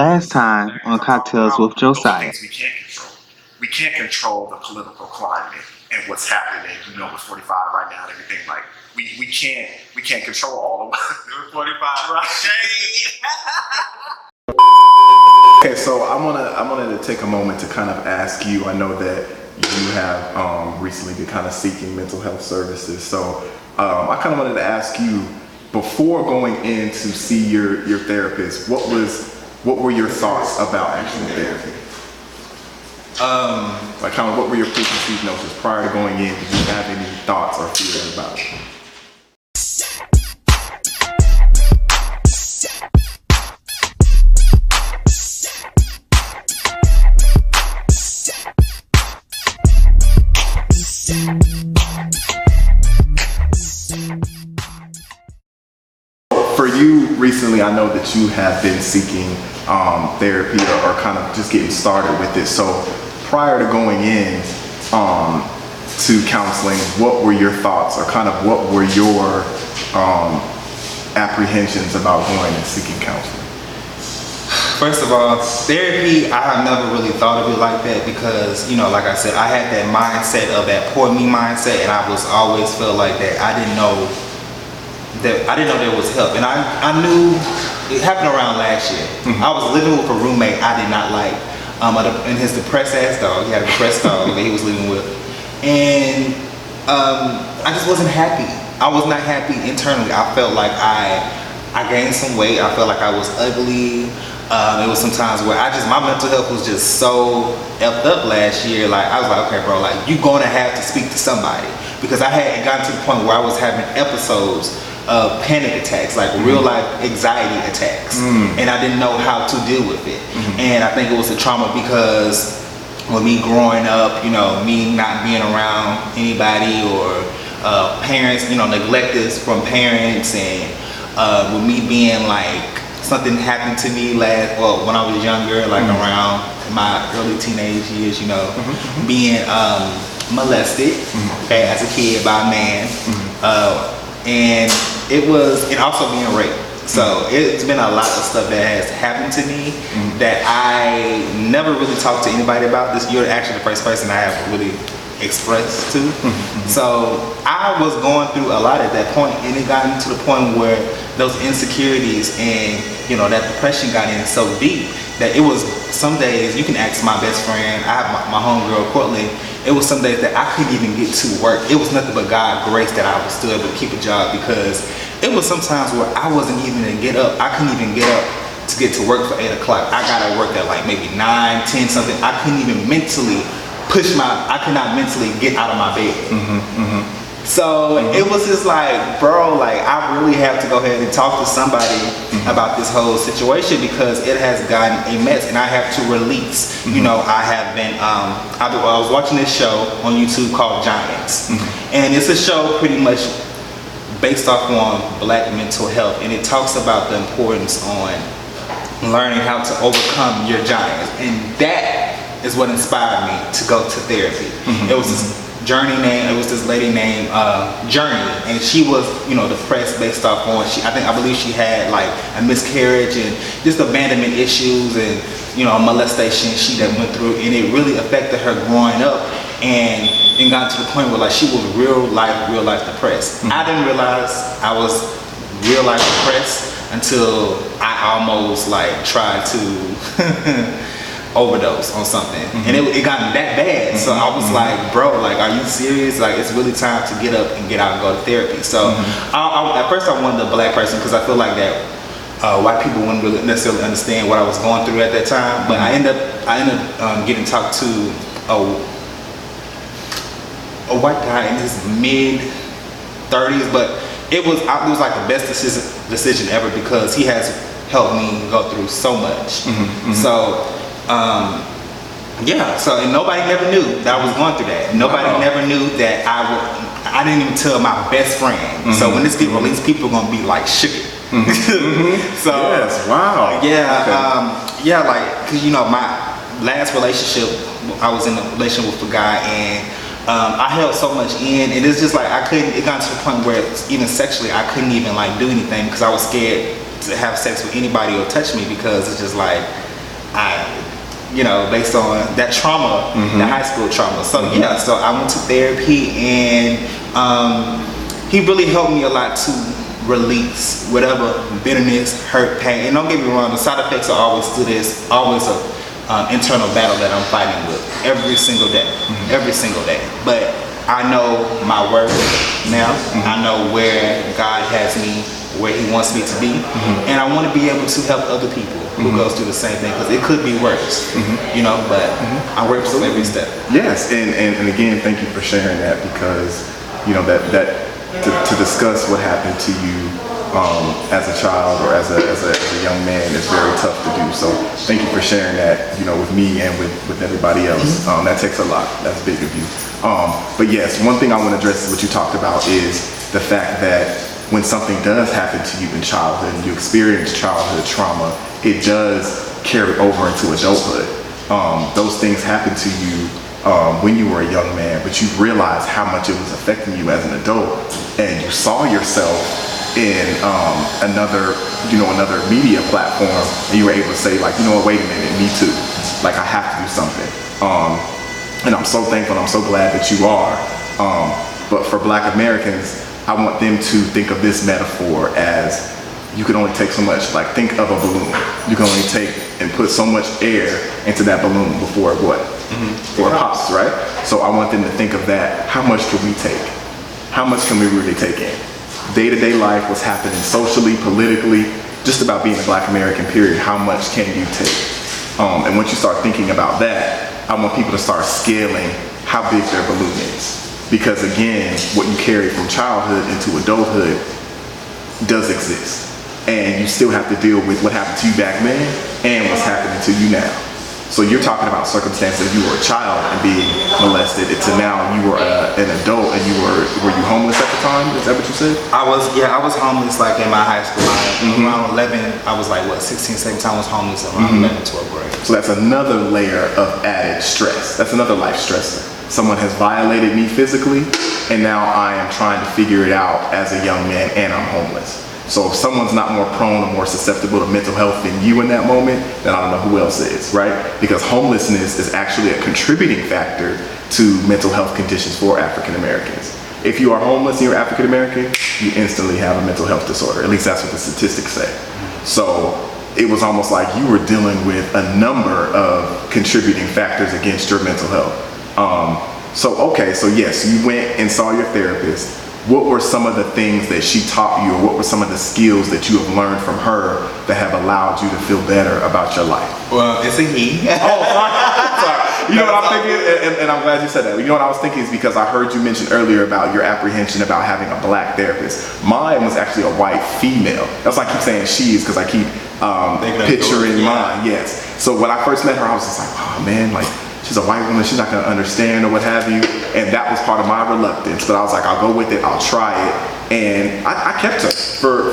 Last time on Cocktails with Josiah. Things we can't control. We can't control the political climate and what's happening. You know, with 45 right now and everything. Like we can't control all of it. 45 right. Okay, so I wanted to take a moment to kind of ask you. I know that you have recently been kind of seeking mental health services. So I kind of wanted to ask you, before going in to see your therapist, what were your thoughts about actual therapy? Like kind of what were your preconceived notions prior to going in? Did you have any thoughts or feelings about it? For you recently, I know that you have been seeking therapy or kind of just getting started with it. So prior to going in to counseling, what were your thoughts or kind of what were your apprehensions about going and seeking counseling? First of all, therapy, I have never really thought of it like that because, you know, like I said, I had that mindset of that poor me mindset, and I was always felt like that I didn't know there was help. And I knew it happened around last year. Mm-hmm. I was living with a roommate I did not like, and his depressed ass dog. He had a depressed dog that he was living with, and I just wasn't happy. I was not happy internally. I felt like I gained some weight. I felt like I was ugly. It was some times where my mental health was just so effed up last year. Like I was like, okay, bro, like you gonna have to speak to somebody, because I had gotten to the point where I was having episodes of panic attacks, like real life anxiety attacks, and I didn't know how to deal with it. And I think it was a trauma because with me growing up, you know, me not being around anybody or parents, you know, neglect us from parents, and with me being like, something happened to me when I was younger, like around my early teenage years, you know, being molested as a kid by a man, and also being raped. So it's been a lot of stuff that has happened to me that I never really talked to anybody about. You're actually the first person I have really expressed to. So I was going through a lot at that point, and it got to the point where those insecurities and, you know, that depression got in so deep that it was some days, you can ask my best friend, I have my homegirl Courtney, it was some days that I couldn't even get to work. It was nothing but God's grace that I was still able to keep a job, because it was sometimes where I wasn't even to get up. I couldn't even get up to get to work for 8 o'clock. I got to work at like maybe 9, 10 something. I couldn't even mentally I could not mentally get out of my bed. So it was just like, bro, like I really have to go ahead and talk to somebody about this whole situation, because it has gotten a mess, and I have to release. You know, I have been, I was watching this show on YouTube called Giants, and it's a show pretty much based off on BlackMental Health, and it talks about the importance on learning how to overcome your giants, and that is what inspired me to go to therapy. It was this lady named Journey, and she was, you know, depressed based off on I believe she had like a miscarriage and just abandonment issues and, you know, molestation she went through, and it really affected her growing up, and got to the point where like she was real life depressed. I didn't realize I was real life depressed until I almost like tried to overdose on something, and it got that bad. So I was like, bro, like, are you serious? Like, it's really time to get up and get out and go to therapy. So at first I wanted a black person, because I feel like that white people wouldn't really necessarily understand what I was going through at that time. But I ended up getting talked to a white guy in his mid 30s, but it was like the best decision ever, because he has helped me go through so much. So and nobody never knew that I was going through that. Nobody never knew that I didn't even tell my best friend. So when this get released, people are gonna be like shook. So yes, wow. Yeah, like, cause you know, my last relationship, I was in a relationship with a guy, and I held so much in, and it's just like it got to the point where even sexually I couldn't even like do anything, because I was scared to have sex with anybody or touch me, because it's just like based on that trauma, the high school trauma. So yeah, so I went to therapy, and he really helped me a lot to release whatever bitterness, hurt, pain. And don't get me wrong, the side effects are always to this, always a internal battle that I'm fighting with every single day, every single day. But I know my worth now. I know where God has me, where He wants me to be, and I want to be able to help other people who goes through the same thing, because it could be worse, but I work for every step. Yes, and again, thank you for sharing that, because to discuss what happened to you as a child or as a young man is very tough to do. So thank you for sharing that, with me and with everybody else. That takes a lot. That's big of you. But yes, one thing I want to address is what you talked about is the fact that when something does happen to you in childhood and you experience childhood trauma, it does carry over into adulthood. Those things happen to you when you were a young man, but you realized how much it was affecting you as an adult, and you saw yourself in another media platform, and you were able to say, like, wait a minute, me too. Like, I have to do something. And I'm so thankful, and I'm so glad that you are. But for Black Americans, I want them to think of this metaphor as you can only take so much. Like, think of a balloon. You can only take and put so much air into that balloon before it what? Before it pops, right? So I want them to think of that. How much can we take? How much can we really take in? Day-to-day life, what's happening socially, politically, just about being a Black American, period. How much can you take? And once you start thinking about that, I want people to start scaling how big their balloon is. Because again, what you carry from childhood into adulthood does exist. And you still have to deal with what happened to you back then and what's happening to you now. So you're talking about circumstances, you were a child and being molested, to now you were an adult, and were you homeless at the time? Is that what you said? I was homeless like in my high school. Around 11, I was like 16, 17, I was homeless around 11, 12 grade. So that's another layer of added stress. That's another life stressor. Someone has violated me physically, and now I am trying to figure it out as a young man, and I'm homeless. So if someone's not more prone or more susceptible to mental health than you in that moment, then I don't know who else is, right? Because homelessness is actually a contributing factor to mental health conditions for African Americans. If you are homeless and you're African American, you instantly have a mental health disorder. At least that's what the statistics say. So it was almost like you were dealing with a number of contributing factors against your mental health. So yes, you went and saw your therapist. What were some of the things that she taught you, or what were some of the skills that you have learned from her that have allowed you to feel better about your life? Well, it's a he. Sorry. You know what I'm thinking, and I'm glad you said that. You know what I was thinking is because I heard you mention earlier about your apprehension about having a Black therapist. Mine was actually a white female. That's why I keep saying she's, because I keep picturing mine. Yes. So when I first met her, I was just like, oh man, like, she's a white woman, she's not gonna understand or what have you. And that was part of my reluctance, but I was like, I'll go with it, I'll try it. And I kept her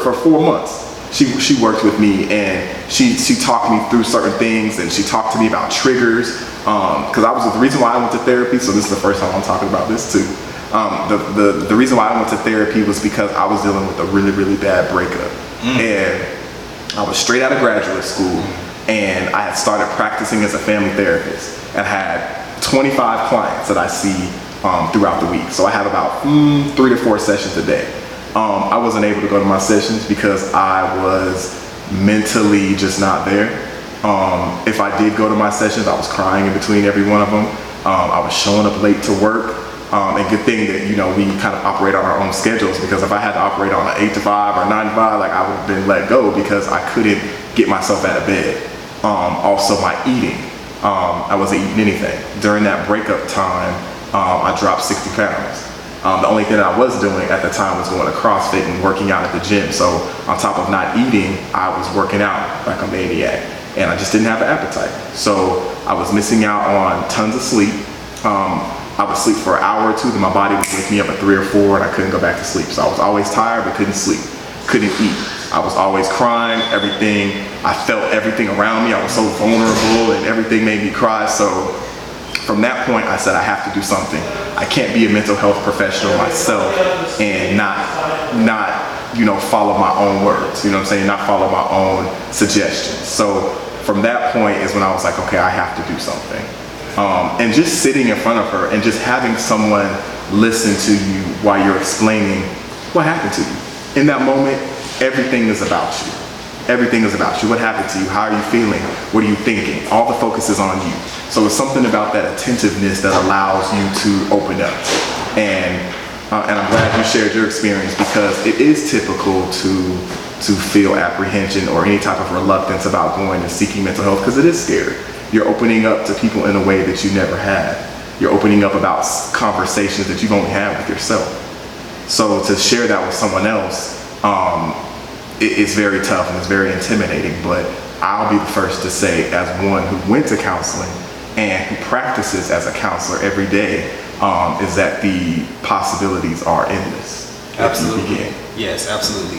for 4 months. She worked with me, and she talked me through certain things, and she talked to me about triggers. Because the reason why I went to therapy, so this is the first time I'm talking about this too. The reason why I went to therapy was because I was dealing with a really, really bad breakup. And I was straight out of graduate school, and I had started practicing as a family therapist, and had 25 clients that I see throughout the week. So I have about 3 to 4 sessions a day. I wasn't able to go to my sessions because I was mentally just not there. If I did go to my sessions, I was crying in between every one of them. I was showing up late to work. And good thing that, we kind of operate on our own schedules, because if I had to operate on an 8 to 5 or 9 to 5, like, I would have been let go because I couldn't get myself out of bed. Also my eating. I wasn't eating anything. During that breakup time, I dropped 60 pounds. The only thing that I was doing at the time was going to CrossFit and working out at the gym. So on top of not eating, I was working out like a maniac, and I just didn't have an appetite. So I was missing out on tons of sleep. I would sleep for an hour or two, then my body would wake me up at 3 or 4, and I couldn't go back to sleep. So I was always tired, but couldn't sleep, couldn't eat. I was always crying, I felt everything around me. I was so vulnerable, and everything made me cry. So from that point, I said, I have to do something. I can't be a mental health professional myself and not follow my own words, not follow my own suggestions. So from that point is when I was like, okay, I have to do something. And just sitting in front of her and just having someone listen to you while you're explaining what happened to you. In that moment, everything is about you. Everything is about you. What happened to you? How are you feeling? What are you thinking? All the focus is on you. So it's something about that attentiveness that allows you to open up. And I'm glad you shared your experience, because it is typical to feel apprehension or any type of reluctance about going and seeking mental health, because it is scary. You're opening up to people in a way that you never had. You're opening up about conversations that you've only had with yourself. So to share that with someone else, it's very tough and it's very intimidating, but I'll be the first to say, as one who went to counseling and who practices as a counselor every day, is that the possibilities are endless. Absolutely. Yes, absolutely.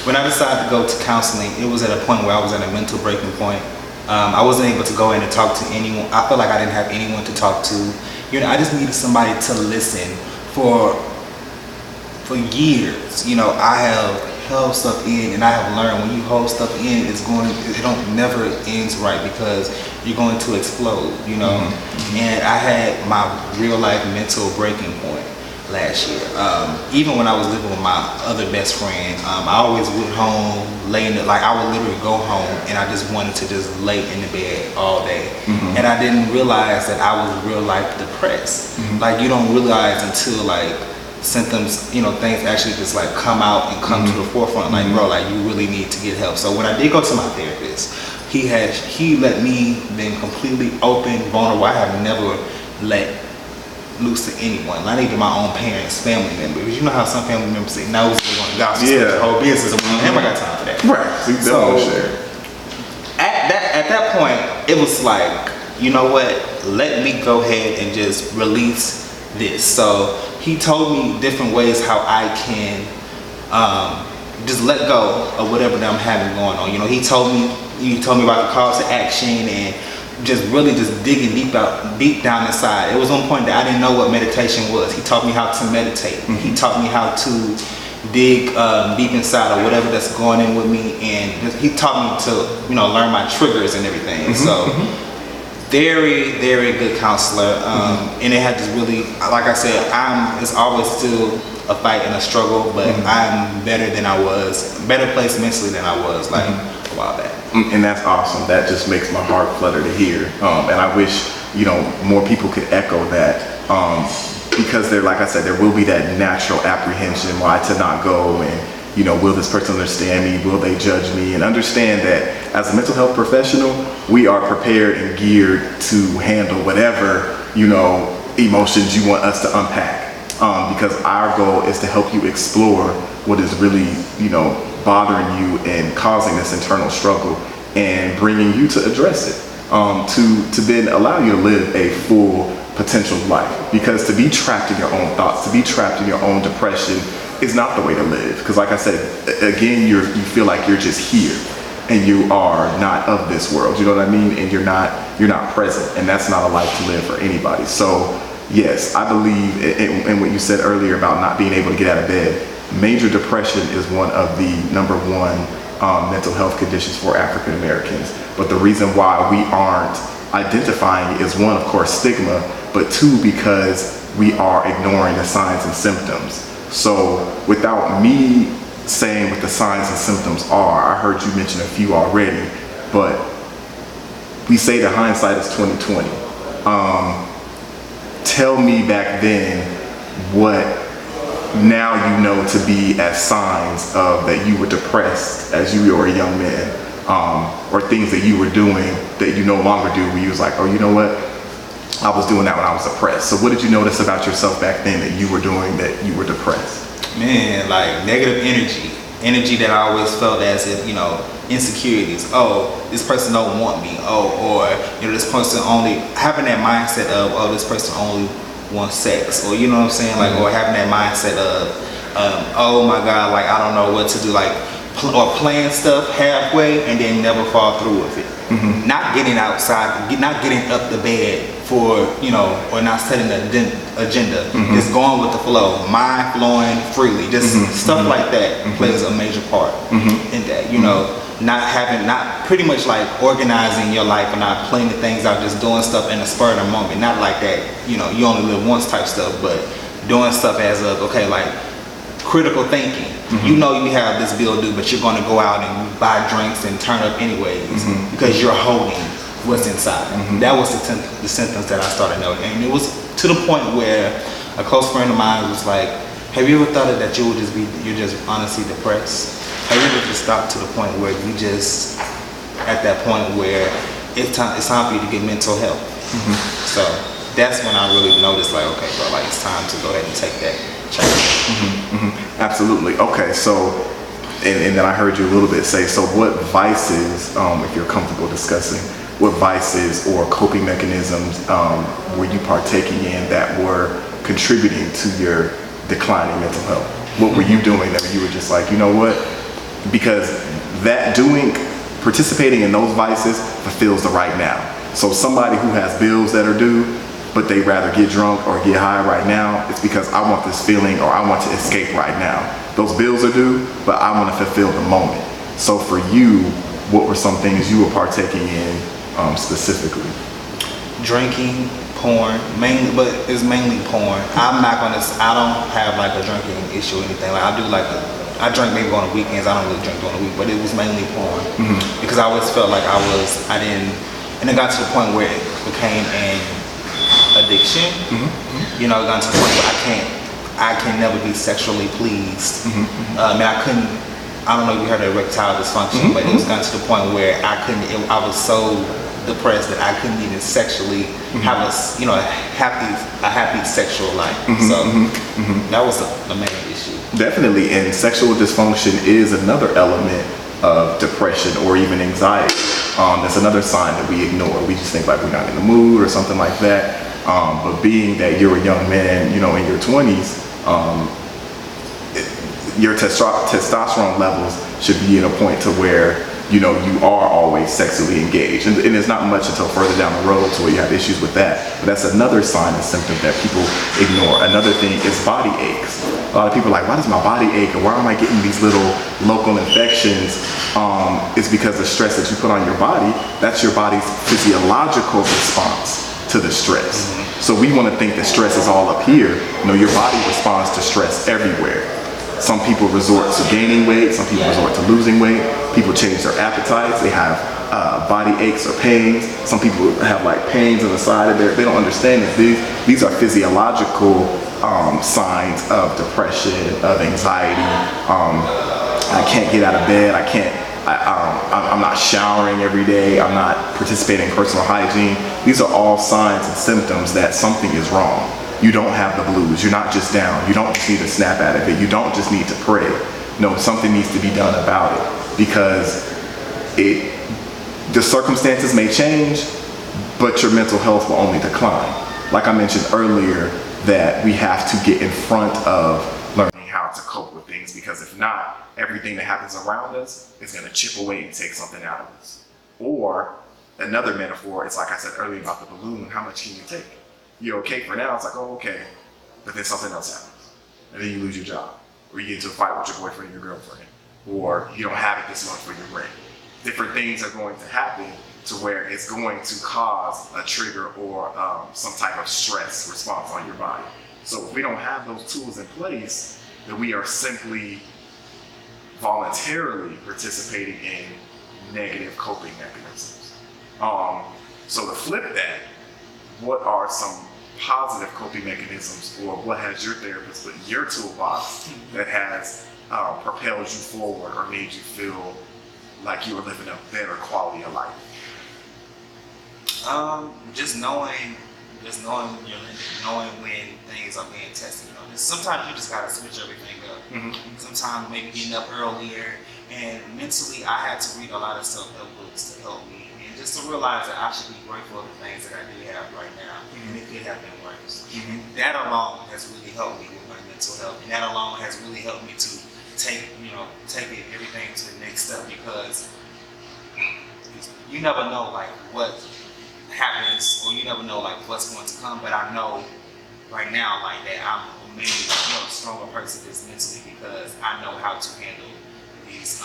When I decided to go to counseling, it was at a point where I was at a mental breaking point. I wasn't able to go in and talk to anyone. I felt like I didn't have anyone to talk to. You know, I just needed somebody to listen for years. You know, I have held stuff in, and I have learned when you hold stuff in, it never ends right, because you're going to explode, you know. And I had my real life mental breaking point last year. Even when I was living with my other best friend, I always went home, I would literally go home and I just wanted to just lay in the bed all day. And I didn't realize that I was real life depressed. Like, you don't realize until like symptoms, you know, things actually just like come out and come to the forefront. Like, bro, like, you really need to get help. So when I did go to my therapist, he let me been completely open, vulnerable. I have never let loose to anyone, not even my own parents, family members. You know how some family members say no, they're going to gossip the whole business, and I never got time for that. Right. So at that point, it was like, you know what? Let me go ahead and just release this. So he told me different ways how I can just let go of whatever that I'm having going on. You know, he told me about the calls to action and just really just digging deep down inside. It was one point that I didn't know what meditation was. He taught me how to meditate. He taught me how to dig deep inside of whatever that's going in with me, and he taught me to, you know, learn my triggers and everything. So very, very good counselor. And it had this really, like I said, it's always still a fight and a struggle, but I'm better placed mentally than I was like a while back. And that's awesome. That just makes my heart flutter to hear. And I wish, you know, more people could echo that, because there, like I said, there will be that natural apprehension, why to not go, and, you know, will this person understand me? Will they judge me? And understand that as a mental health professional, we are prepared and geared to handle whatever, you know, emotions you want us to unpack. Because our goal is to help you explore what is really, you know, bothering you and causing this internal struggle, and bringing you to address it, to then allow you to live a full potential life. Because to be trapped in your own thoughts, to be trapped in your own depression is not the way to live. Because like I said, again, you feel like you're just here and you are not of this world, you know what I mean? And you're not present, and that's not a life to live for anybody. So yes, I believe in what you said earlier about not being able to get out of bed. Major depression is one of the #1 mental health conditions for African Americans. But the reason why we aren't identifying it is, one, of course, stigma, but two, because we are ignoring the signs and symptoms. So without me saying what the signs and symptoms are, I heard you mention a few already, but we say that hindsight is 20/20. Tell me back then what now you know to be as signs of that you were depressed as you were a young man, or things that you were doing that you no longer do, where you was like, oh, you know what, I was doing that when I was depressed. So what did you notice about yourself back then that you were doing that you were depressed? Man, like negative energy that I always felt as if, you know, insecurities. Oh, this person don't want me. Oh, or, you know, this person only, having that mindset of, oh, this person only wants sex, or, you know what I'm saying, like, or having that mindset of, oh my God, like, I don't know what to do, like, or playing stuff halfway and then never fall through with it. Not getting outside, not getting up the bed for, you know, or not setting an agenda, just going with the flow, mind flowing freely, just stuff like that plays a major part in that, you know. not pretty much like organizing your life and not planning things out, just doing stuff in the spur of the moment. Not like that, you know, you only live once type stuff, but doing stuff as of, okay, like critical thinking. You know you have this bill due, but you're gonna go out and buy drinks and turn up anyways because you're holding what's inside. That was the symptoms that I started noting. And it was to the point where a close friend of mine was like, have you ever thought that you're just honestly depressed? Have you ever just stopped to the point where you just, at that point where it's time for you to get mental health? So that's when I really noticed, like, okay, bro, like it's time to go ahead and take that change. Absolutely. Okay, so, and then I heard you a little bit say, so what vices, if you're comfortable discussing, what vices or coping mechanisms were you partaking in that were contributing to your declining mental health? What were you doing that you were just like, you know what? Because participating in those vices fulfills the right now. So somebody who has bills that are due, but they rather get drunk or get high right now, it's because I want this feeling or I want to escape right now. Those bills are due, but I want to fulfill the moment. So for you, what were some things you were partaking in specifically? Drinking, porn, but it's mainly porn. I don't have like a drinking issue or anything. Like I drink maybe on the weekends. I don't really drink during the week, but it was mainly porn because I always felt like and it got to the point where it became an addiction. You know, it got to the point where I can never be sexually pleased. I don't know if you heard of erectile dysfunction, but it was gotten to the point where I was so depressed that I couldn't even sexually have a happy sexual life. So that was the main issue. Definitely, and sexual dysfunction is another element of depression or even anxiety. That's another sign that we ignore. We just think like we're not in the mood or something like that. But being that you're a young man, you know, in your 20s, your testosterone levels should be at a point to where, you know, you are always sexually engaged. And it's not much until further down the road to where you have issues with that. But that's another sign and symptom that people ignore. Another thing is body aches. A lot of people are like, why does my body ache? Or why am I getting these little local infections? It's because the stress that you put on your body, that's your body's physiological response to the stress. So we want to think that stress is all up here. No, your body responds to stress everywhere. Some people resort to gaining weight, some people resort to losing weight, people change their appetites, they have body aches or pains, some people have like pains on the side of they don't understand that these are physiological signs of depression, of anxiety. I can't get out of bed, I'm not showering every day, I'm not participating in personal hygiene. These are all signs and symptoms that something is wrong. You don't have the blues, you're not just down, you don't just need to snap out of it, you don't just need to pray. No, something needs to be done about it because the circumstances may change, but your mental health will only decline. Like I mentioned earlier, that we have to get in front of learning how to cope with things, because if not, everything that happens around us is going to chip away and take something out of us. Or another metaphor, it's like I said earlier about the balloon, how much can you take? You're okay for now, it's like, oh, okay, but then something else happens. And then you lose your job, or you get into a fight with your boyfriend or your girlfriend, or you don't have it this month for your rent. Different things are going to happen to where it's going to cause a trigger or some type of stress response on your body. So if we don't have those tools in place, then we are simply voluntarily participating in negative coping mechanisms. So to flip that, what are some positive coping mechanisms, or what has your therapist put in your toolbox that has propelled you forward or made you feel like you were living a better quality of life? Just knowing knowing when things are being tested. You know, sometimes you just gotta switch everything up. Sometimes maybe getting up earlier, and mentally I had to read a lot of self-help books to help me, and just to realize that I should be grateful for the things that I do have right now, and it could have been worse. And that alone has really helped me with my mental health, and that alone has really helped me to take everything to the next step, because you never know like what happens, or you never know like what's going to come. But I know right now like that I'm a maybe stronger person just mentally, because I know how to handle these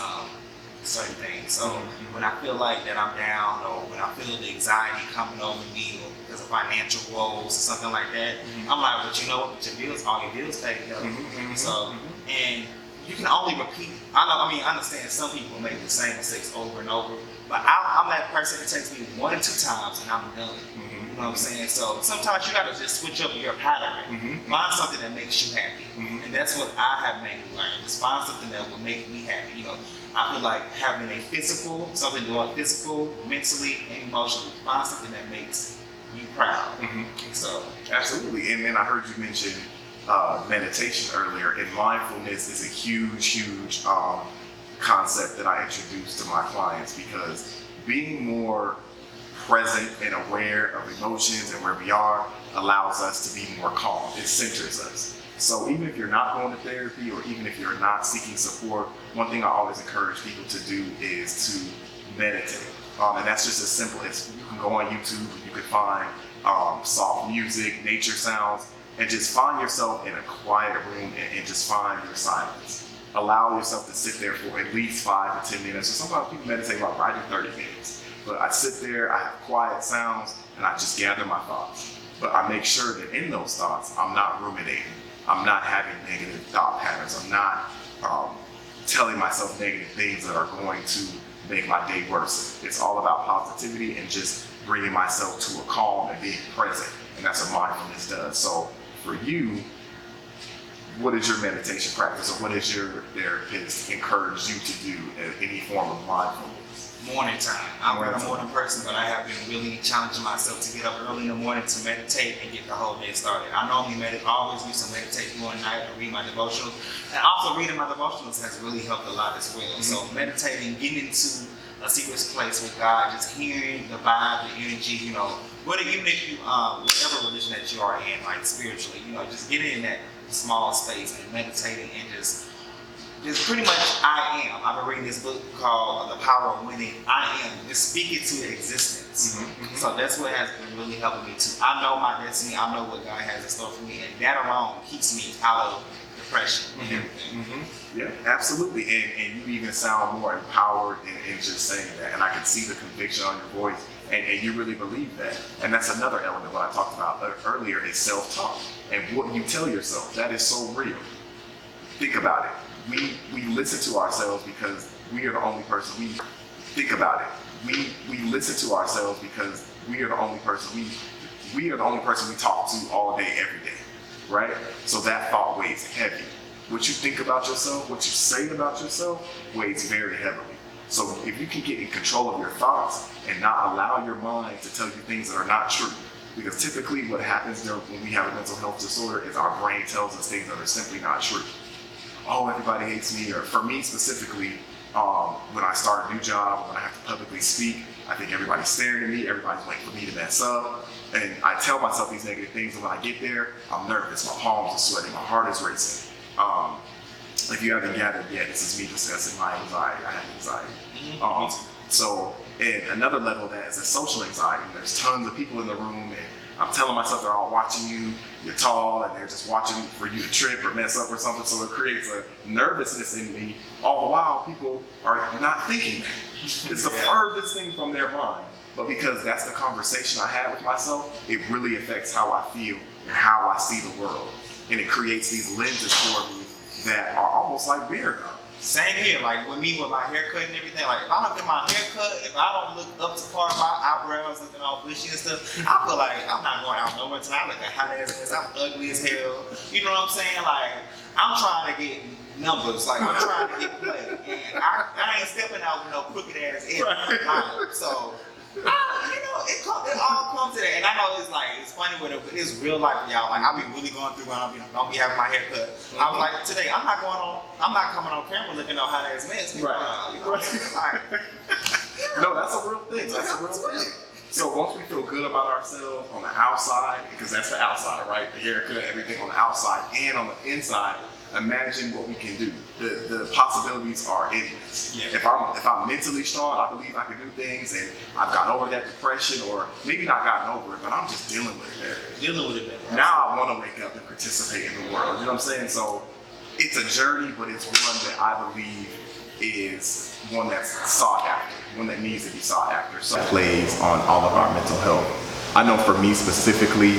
certain things. So when I feel like that I'm down, or when I feel the anxiety coming over me, or because of financial woes or something like that, I'm like, but you know what? Your bills, all your bills paid. So, and you can only repeat. I understand some people make the same mistakes over and over, but I'm that person that takes me 1 or 2 times and I'm done. You know what I'm saying? So sometimes you gotta just switch up your pattern. Find something that makes you happy. And that's what I have made me learn. Just find something that will make me happy. You know, I feel like having a physical, something doing physical, mentally, and emotionally, find something that makes you proud. So Absolutely. And then I heard you mention meditation earlier, and mindfulness is a huge concept that I introduce to my clients, because being more present and aware of emotions and where we are allows us to be more calm. It centers us. So even if you're not going to therapy, or even if you're not seeking support, one thing I always encourage people to do is to meditate. And that's just as simple as, you can go on YouTube, you can find soft music, nature sounds, and just find yourself in a quiet room and just find your silence. Allow yourself to sit there for at least 5 to 10 minutes. So sometimes people meditate like, I do 30 minutes. But I sit there, I have quiet sounds, and I just gather my thoughts. But I make sure that in those thoughts, I'm not ruminating. I'm not having negative thought patterns. I'm not telling myself negative things that are going to make my day worse. It's all about positivity and just bringing myself to a calm and being present. And that's what mindfulness does. So for you, what is your meditation practice, or what is your therapist encourage you to do in any form of mindfulness? morning time. I'm a morning person, but I have been really challenging myself to get up early in the morning to meditate and get the whole day started. I normally always do some meditation one night and read my devotionals. And also reading my devotionals has really helped a lot as well. So meditating, getting into a secret place with God, just hearing the vibe, the energy, you know, even if you, whatever religion that you are in, like spiritually, you know, just getting in that small space and meditating and just pretty much I am. I've been reading this book called The Power of Winning. I am. Just speak it to existence. So that's what has been really helping me too. I know my destiny. I know what God has in store for me, and that alone keeps me out of depression and everything. Yeah, absolutely. And you even sound more empowered in just saying that. And I can see the conviction on your voice. And you really believe that. And that's another element what I talked about earlier is self-talk. And what you tell yourself, that is so real. Think about it. We listen to ourselves because we are the only person we think about it. We listen to ourselves because we are the only person we are the only person we talk to all day, every day, right? So that thought weighs heavy. What you think about yourself, what you say about yourself weighs very heavily. So if you can get in control of your thoughts and not allow your mind to tell you things that are not true, because typically what happens when we have a mental health disorder is our brain tells us things that are simply not true. Oh, everybody hates me, or for me specifically, when I start a new job, when I have to publicly speak, I think everybody's staring at me, everybody's waiting for me to mess up, and I tell myself these negative things, and when I get there, I'm nervous, my palms are sweating, my heart is racing. If you haven't gathered yet, this is me discussing my anxiety. I have anxiety. So, and another level of that is a social anxiety. There's tons of people in the room, and I'm telling myself they're all watching you, you're tall, and they're just watching for you to trip or mess up or something, so it creates a nervousness in me, all the while people are not thinking that. It's the furthest thing from their mind, but because that's the conversation I have with myself, it really affects how I feel and how I see the world. And it creates these lenses for me that are almost like beer gum. Same here, like with me with my haircut and everything, like if I don't get my haircut, if I don't look up to par, my eyebrows looking all bushy and stuff, I feel like I'm not going out nowhere tonight. I look a hot ass, I'm ugly as hell. You know what I'm saying? Like, I'm trying to get numbers, like I'm trying to get play. And I ain't stepping out with no crooked ass head. Right. So, you know, it all comes to that. And I know it's funny with it, but it's real life, y'all. Like, I'll be really going through when I'll be having my hair cut. I was like, today, I'm not coming on camera looking on hot ass mess. No, that's a real thing. That's a real thing. So once we feel good about ourselves on the outside, because that's the outside, right? The haircut, everything on the outside and on the inside, imagine what we can do. The possibilities are endless. Yeah. If I'm mentally strong, I believe I can do things, and I've gotten over that depression, or maybe not gotten over it, but I'm just dealing with it better. Now I want to wake up and participate in the world. You know what I'm saying? So it's a journey, but it's one that I believe is one that's sought after, one that needs to be sought after. So Plays on all of our mental health. I know for me specifically,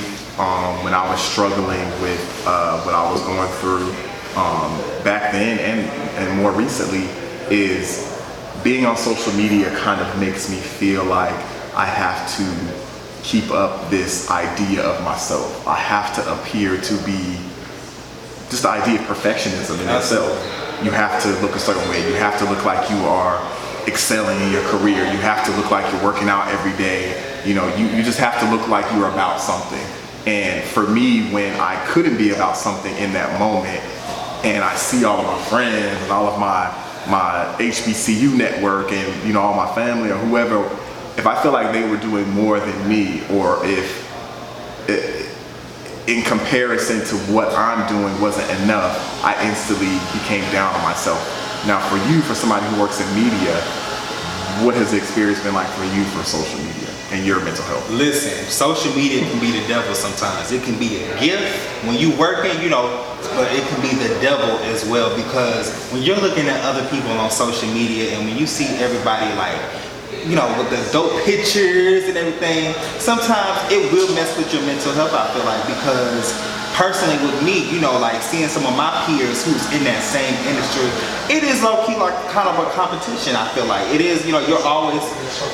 when I was struggling with what I was going through back then and more recently, is being on social media kind of makes me feel like I have to keep up this idea of myself. I have to appear to be just the idea of perfectionism in itself. You have to look a certain way. You have to look like you are excelling in your career. You have to look like you're working out every day. You know, you just have to look like you're about something. And for me, when I couldn't be about something in that moment, and I see all of my friends and all of my HBCU network and, you know, all my family or whoever, if I feel like they were doing more than me, or if in comparison to what I'm doing wasn't enough, I instantly became down on myself. Now for you, for somebody who works in media, what has the experience been like for you for social media and your mental health? Listen, social media can be the devil sometimes. It can be a gift when you working, you know, but it can be the devil as well, because when you're looking at other people on social media and when you see everybody like, you know, with the dope pictures and everything, sometimes it will mess with your mental health, I feel like, because personally with me, you know, like seeing some of my peers who's in that same industry, it is low-key like kind of a competition, I feel like. It is, you know, you're always,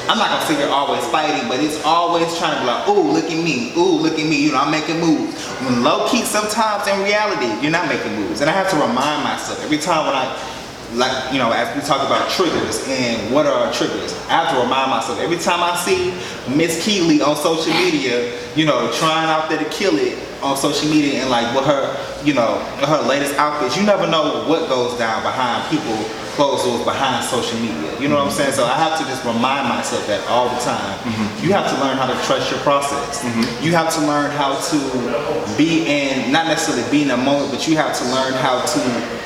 I'm not gonna say you're always fighting, but it's always trying to be like, ooh, look at me, you know, I'm making moves. When low-key, sometimes in reality, you're not making moves. And I have to remind myself every time when I, like, you know, as we talk about triggers and what are triggers, I have to remind myself every time I see Miss Keeley on social media, you know, trying out there to kill it on social media and like with her, you know, her latest outfits, you never know what goes down behind people, closed doors behind social media. You know what I'm saying? So I have to just remind myself that all the time. You have to learn how to trust your process. You have to learn how to be in, not necessarily be in a moment, but you have to learn how to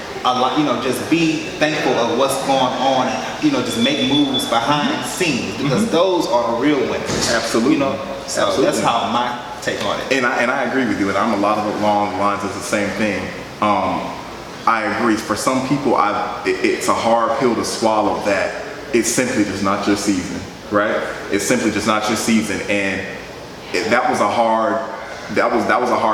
you know, just be thankful of what's going on and, you know, just make moves behind the scenes, because those are the real winners. Absolutely. You know, so absolutely. That's how my take on it. And I agree with you, and I'm a lot of along the lines of the same thing. I agree. For some people, it's a hard pill to swallow that it's simply just not your season, right? It's simply just not your season, and that was a hard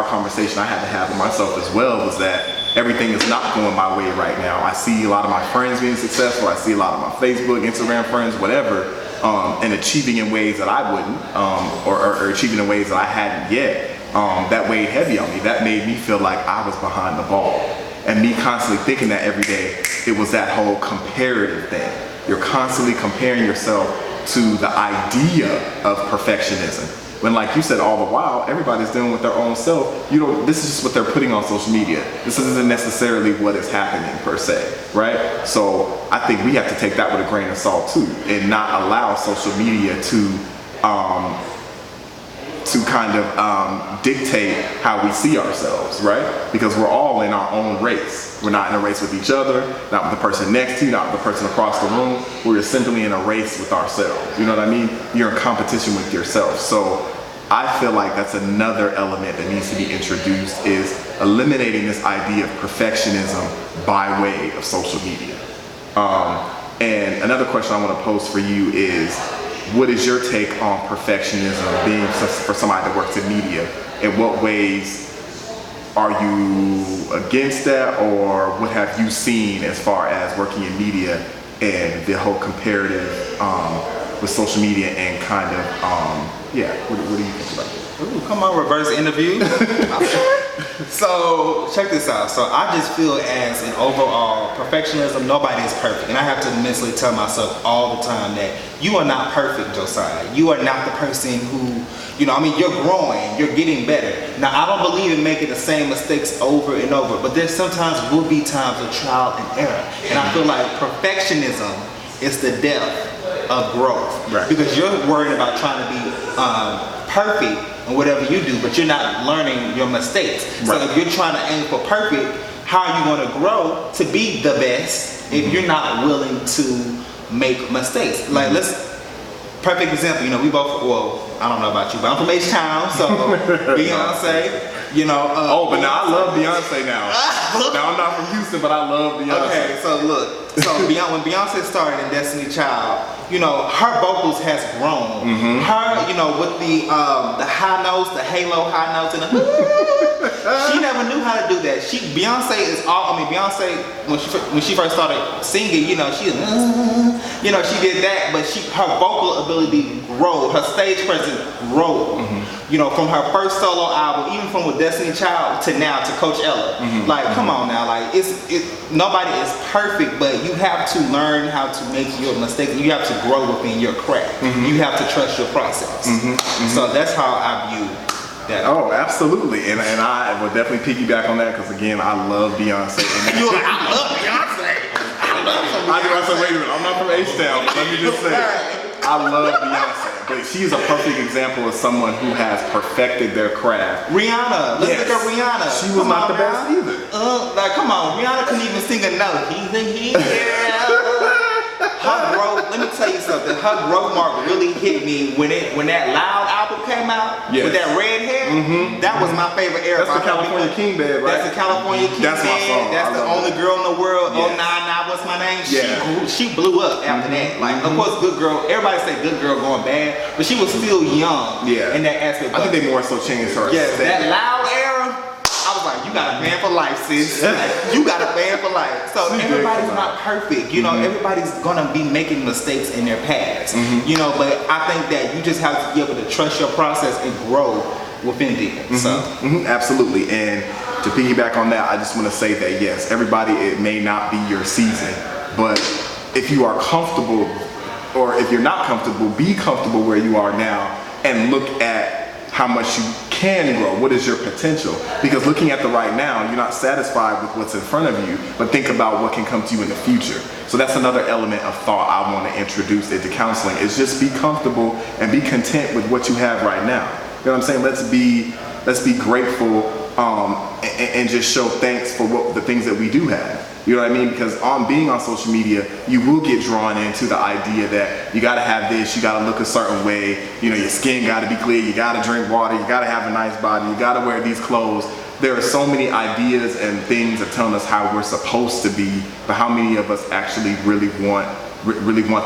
conversation I had to have with myself as well. Was that everything is not going my way right now. I see a lot of my friends being successful. I see a lot of my Facebook, Instagram friends, whatever, and achieving in ways that I wouldn't, or achieving in ways that I hadn't yet. That weighed heavy on me. That made me feel like I was behind the ball. And me constantly thinking that every day, it was that whole comparative thing. You're constantly comparing yourself to the idea of perfectionism. When, like you said, all the while, everybody's dealing with their own self. You know, this is just what they're putting on social media. This isn't necessarily what is happening per se, right? So I think we have to take that with a grain of salt too, and not allow social media to kind of dictate how we see ourselves, right? Because we're all in our own race. We're not in a race with each other, not with the person next to you, not with the person across the room. We're simply in a race with ourselves. You know what I mean? You're in competition with yourself. So I feel like that's another element that needs to be introduced, is eliminating this idea of perfectionism by way of social media. And another question I want to pose for you is, what is your take on perfectionism being for somebody that works in media? In what ways are you against that, or what have you seen as far as working in media and the whole comparative with social media and kind of, what do you think about it? Ooh, come on, reverse interview. So check this out. So I just feel as an overall perfectionism, nobody is perfect. And I have to mentally tell myself all the time that you are not perfect, Josiah. You are not the person who, you know, I mean, you're growing, you're getting better. Now, I don't believe in making the same mistakes over and over, but there sometimes will be times of trial and error. And I feel like perfectionism is the death of growth. Right. Because you're worried about trying to be perfect and whatever you do, but you're not learning your mistakes. Right. So if you're trying to aim for perfect, how are you going to grow to be the best if you're not willing to make mistakes? Like, let's perfect example. You know, we both. Well, I don't know about you, but I'm from H-Town, so Beyonce. You know. But now I love Beyonce now. Now I'm not from Houston, but I love Beyonce. Okay, so look, when Beyonce started in Destiny Child, you know, her vocals has grown. Her, you know, with the high notes, the halo high notes, and she never knew how to do that. Beyonce is all. I mean, Beyonce when she first started singing, you know, she did that, but her vocal ability grew, her stage presence grew. You know, from her first solo album, even from with Destiny Child to now to Coachella. Like, come on now, like nobody is perfect, but you have to learn how to make your mistakes. You have to grow within your craft. You have to trust your process. So that's how I view that. Oh, absolutely, and I will definitely piggyback on that because again, I love Beyonce. You're like, I love Beyonce. I said, wait a minute, I'm not from H-Town. Let me just say, I love Beyonce, but she's a perfect example of someone who has perfected their craft. Rihanna, let's look at Rihanna. She was not the best either. Like, come on, Rihanna couldn't even sing a note. He's a hero. Her growth, let me tell you something. Her growth mark really hit me when that Loud album came out with that red hair. That was my favorite era. That's the California King Bed, right? That's the California King Bed. That's my song. That's the only girl in the world. Yes. Oh, nah, what's my name? Yeah. She blew up after that. Like, of course, Good Girl. Everybody say Good Girl going bad, but she was still young. In that aspect. I think they more so changed her. Yeah, that Loud era. I was like, you got a fan for life, sis. You got a fan for life. So everybody's not perfect. You know, everybody's gonna be making mistakes in their past. You know, but I think that you just have to be able to trust your process and grow within them. So absolutely. And to piggyback on that, I just want to say that yes, everybody, it may not be your season, but if you are comfortable, or if you're not comfortable, be comfortable where you are now and look at how much you can grow. What is your potential? Because looking at the right now, you're not satisfied with what's in front of you, but think about what can come to you in the future. So that's another element of thought I want to introduce into counseling, is just be comfortable and be content with what you have right now. You know what I'm saying? Let's be grateful and just show thanks for the things that we do have. You know what I mean? Because being on social media, you will get drawn into the idea that you gotta have this, you gotta look a certain way, you know, your skin gotta be clear, you gotta drink water, you gotta have a nice body, you gotta wear these clothes. There are so many ideas and things that tell us how we're supposed to be, but how many of us actually really want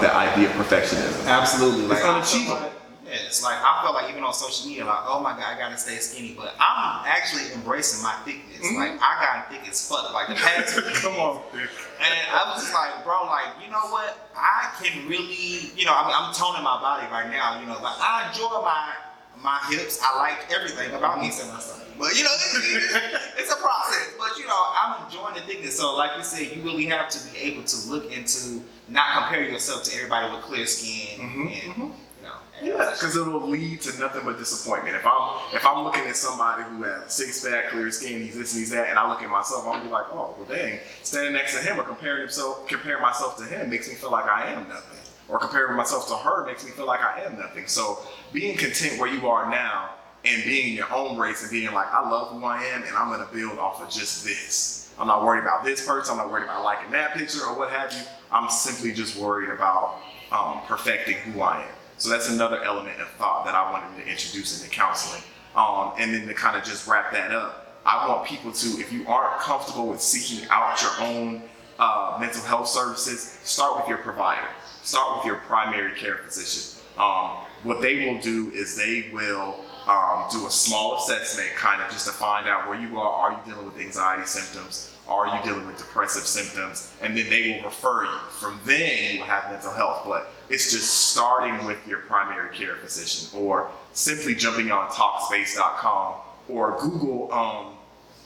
that idea of perfectionism? Absolutely. It's unachievable. It's like, I feel like even on social media, like, oh my God, I gotta stay skinny, but I'm actually embracing my thickness. Like, I got thick as fuck, like the past Come on, dude. And I was just like, bro, like, you know what? I can really, you know, I'm toning my body right now, you know, but I enjoy my hips. I like everything about me, except my stomach. But, you know, it's a process. But, you know, I'm enjoying the thickness. So, like you said, you really have to be able to look into, not compare yourself to everybody with clear skin. And, yeah, because it'll lead to nothing but disappointment. If I'm looking at somebody who has six-pack, clear skin, he's this and he's that, and I look at myself, I'm gonna be like, oh, well, dang, standing next to him or comparing myself to him makes me feel like I am nothing. Or comparing myself to her makes me feel like I am nothing. So being content where you are now and being in your own race and being like, I love who I am and I'm gonna build off of just this. I'm not worried about this person, I'm not worried about liking that picture or what have you. I'm simply just worried about perfecting who I am. So that's another element of thought that I wanted to introduce into counseling. And then to kind of just wrap that up, I want people to, if you aren't comfortable with seeking out your own mental health services, start with your provider. Start with your primary care physician. What they will do is they will do a small assessment kind of just to find out where you are. Are you dealing with anxiety symptoms? Are you dealing with depressive symptoms? And then they will refer you. From then you will have mental health. But it's just starting with your primary care physician, or simply jumping on Talkspace.com or Google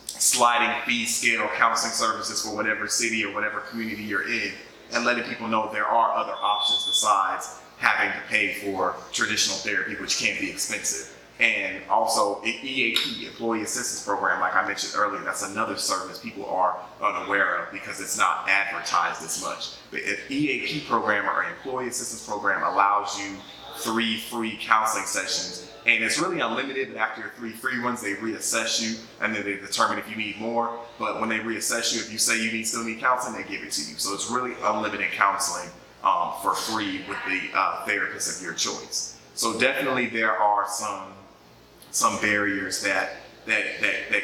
sliding fee scale counseling services for whatever city or whatever community you're in, and letting people know there are other options besides having to pay for traditional therapy, which can be expensive. And also EAP, Employee Assistance Program, like I mentioned earlier, that's another service people are unaware of because it's not advertised as much. But an EAP program or an Employee Assistance Program allows you 3 free counseling sessions. And it's really unlimited, but after your 3 free ones, they reassess you and then they determine if you need more. But when they reassess you, if you say you still need counseling, they give it to you. So it's really unlimited counseling for free with the therapist of your choice. So definitely there are some barriers that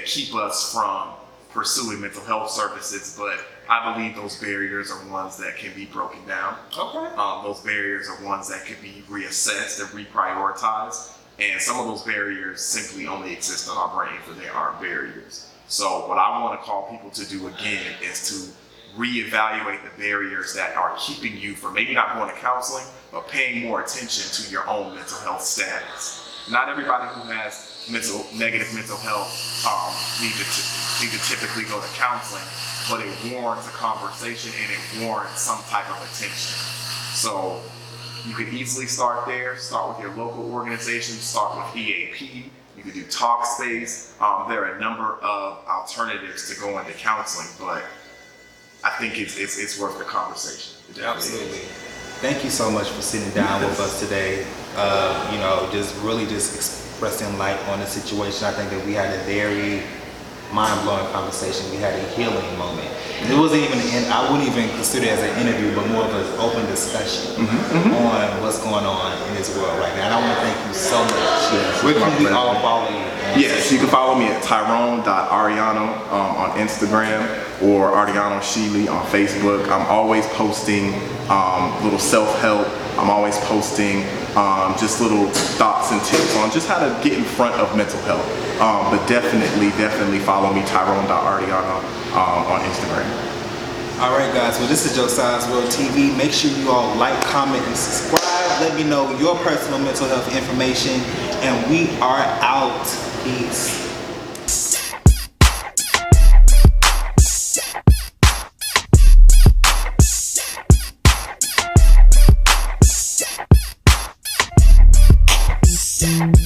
keep us from pursuing mental health services, but I believe those barriers are ones that can be broken down. Okay. Those barriers are ones that can be reassessed and reprioritized. And some of those barriers simply only exist in our brain, for they are barriers. So what I want to call people to do again is to reevaluate the barriers that are keeping you from maybe not going to counseling, but paying more attention to your own mental health status. Not everybody who has negative mental health need to typically go to counseling, but it warrants a conversation and it warrants some type of attention. So you could easily start there. Start with your local organization. Start with EAP. You could do Talkspace. There are a number of alternatives to going to counseling, but I think it's worth the conversation. Absolutely. Thank you so much for sitting down with us today. Just really expressing light on the situation. I think that we had a very mind-blowing conversation. We had a healing moment. And it wasn't even I wouldn't even consider it as an interview, but more of an open discussion on what's going on in this world right now. And I want to thank you so much. Yes, where can we all follow you? Yes, you can follow me at Tyrone.Ariano on Instagram, or Tyrone Shealy on Facebook. I'm always posting little self-help. I'm always posting just little thoughts and tips on just how to get in front of mental health. But definitely follow me, Tyrone.Ariano on Instagram. All right, guys. Well, this is JosiahsWorldTV. Make sure you all like, comment, and subscribe. Let me know your personal mental health information. And we are out. Peace. Yeah.